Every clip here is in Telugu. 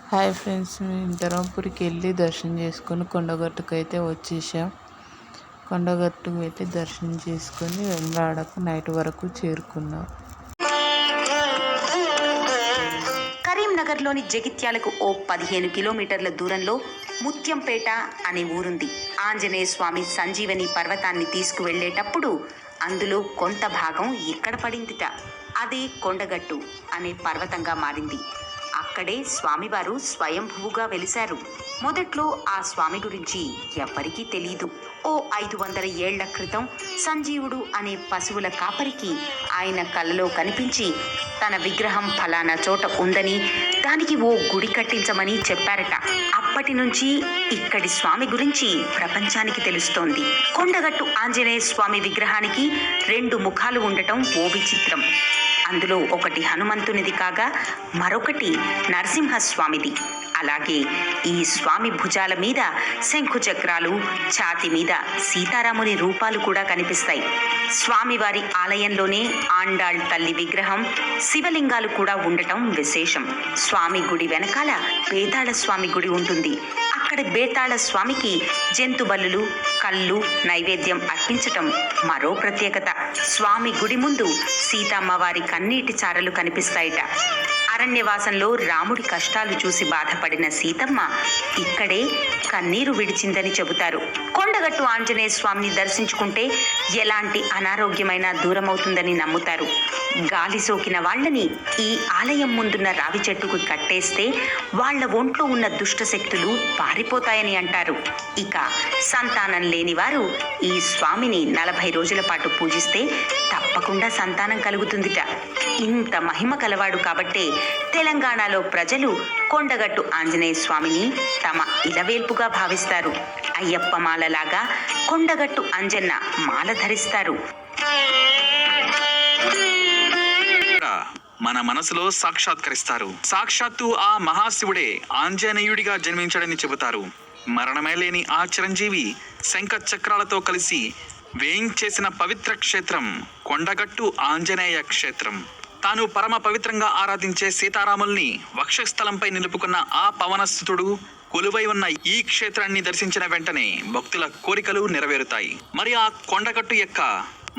హాయ్ ఫ్రెండ్స్, మేము ధర్మపురికి వెళ్ళి దర్శనం చేసుకొని కొండగట్టుకు అయితే వచ్చేసాం. కొండగట్టుకు అయితే దర్శనం చేసుకొని వెంబడాడకు నైట్ వరకు చేరుకున్నాం. కరీంనగర్లోని జగిత్యాలకు ఓ 15 కిలోమీటర్ల దూరంలో ముత్యంపేట అనే ఊరుంది. ఆంజనేయ స్వామి సంజీవని పర్వతాన్ని తీసుకువెళ్లేటప్పుడు అందులో కొంత భాగం ఇక్కడ పడిందిట. అది కొండగట్టు అనే పర్వతంగా మారింది. అక్కడే స్వామివారు స్వయంభువుగా వెలిశారు. మొదట్లో ఆ స్వామి గురించి ఎవ్వరికీ తెలీదు. ఓ 500 ఏళ్ల క్రితం సంజీవుడు అనే పశువుల కాపరికి ఆయన కలలో కనిపించి తన విగ్రహం ఫలానా చోట ఉందని, దానికి ఓ గుడి కట్టించమని చెప్పారట. అప్పటి నుంచి ఇక్కడి స్వామి గురించి ప్రపంచానికి తెలుస్తోంది. కొండగట్టు ఆంజనేయ స్వామి విగ్రహానికి 2 ముఖాలు ఉండటం ఓ విచిత్రం. అందులో ఒకటి హనుమంతునిది కాగా మరొకటి నరసింహస్వామిది. అలాగే ఈ స్వామి భుజాల మీద శంఖు చక్రాలు, ఛాతి మీద సీతారాముని రూపాలు కూడా కనిపిస్తాయి. స్వామివారి ఆలయంలోనే ఆండాళ్ తల్లి విగ్రహం, శివలింగాలు కూడా ఉండటం విశేషం. స్వామి గుడి వెనకాల బేతాళ స్వామి గుడి ఉంటుంది. అక్కడ బేతాళ స్వామికి జంతుబలులు, కళ్ళు నైవేద్యం అర్పించటం మరో ప్రత్యేకత. స్వామి గుడి ముందు సీతమ్మవారి కన్నీటి చారలు కనిపిస్తాయిట. అరణ్యవాసంలో రాముడి కష్టాలు చూసి బాధపడిన సీతమ్మ ఇక్కడే కన్నీరు విడిచిందని చెబుతారు. కొండగట్టు ఆంజనేయ స్వామిని దర్శించుకుంటే ఎలాంటి అనారోగ్యమైనా దూరమవుతుందని నమ్ముతారు. గాలి సోకిన వాళ్ళని ఈ ఆలయం ముందున్న రావి చెట్టుకు కట్టేస్తే వాళ్ల ఒంట్లో ఉన్న దుష్ట శక్తులు పారిపోతాయని అంటారు. ఇక సంతానం లేని వారు ఈ స్వామిని 40 రోజుల పాటు పూజిస్తే తప్పకుండా సంతానం కలుగుతుందిట. ఇంత మహిమ కలవాడు కాబట్టే తెలంగాణలో ప్రజలు కొండగట్టు ఆంజనేయ స్వామిని తమ ఇలవేల్పుగా భావిస్తారు. అయ్యప్ప మాలలాగా కొండగట్టు అంజన్న మాల ధరిస్తారు. మన మనసులో సాక్షాత్కరిస్తారు. సాక్షాత్తు ఆ మహాశివుడే ఆంజనేయుడిగా జన్మించాడని చెబుతారు. మరణమే లేని ఆ చిరంజీవి శంఖ చక్రాలతో కలిసి వేయించేసిన పవిత్ర క్షేత్రం కొండగట్టు ఆంజనేయ క్షేత్రం. తాను పరమ పవిత్రంగా ఆరాధించే సీతారాముల్ని వక్షస్థలంపై నిలుపుకున్న ఆ పవనస్తుతుడు కొలువై ఉన్న ఈ క్షేత్రాన్ని దర్శించిన వెంటనే భక్తుల కోరికలు నెరవేరుతాయి. మరి ఆ కొండగట్టు యొక్క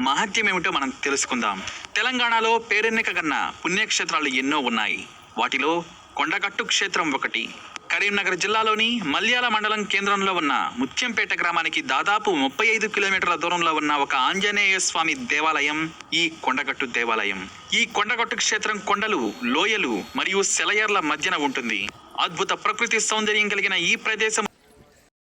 మహత్యం ఏమిటో మనం తెలుసుకుందాం. తెలంగాణలో పేరెన్నికగన్న పుణ్యక్షేత్రాలు ఎన్నో ఉన్నాయి. వాటిలో కొండగట్టు క్షేత్రం ఒకటి. కరీంనగర్ జిల్లాలోని మల్యాల మండలం కేంద్రంలో ఉన్న ముత్యంపేట గ్రామానికి దాదాపు 35 కిలోమీటర్ల దూరంలో ఉన్న ఒక ఆంజనేయ స్వామి దేవాలయం ఈ కొండగట్టు దేవాలయం. ఈ కొండగట్టు క్షేత్రం కొండలు, లోయలు మరియు సెలయర్ల మధ్యన ఉంటుంది. అద్భుత ప్రకృతి సౌందర్యం కలిగిన ఈ ప్రదేశం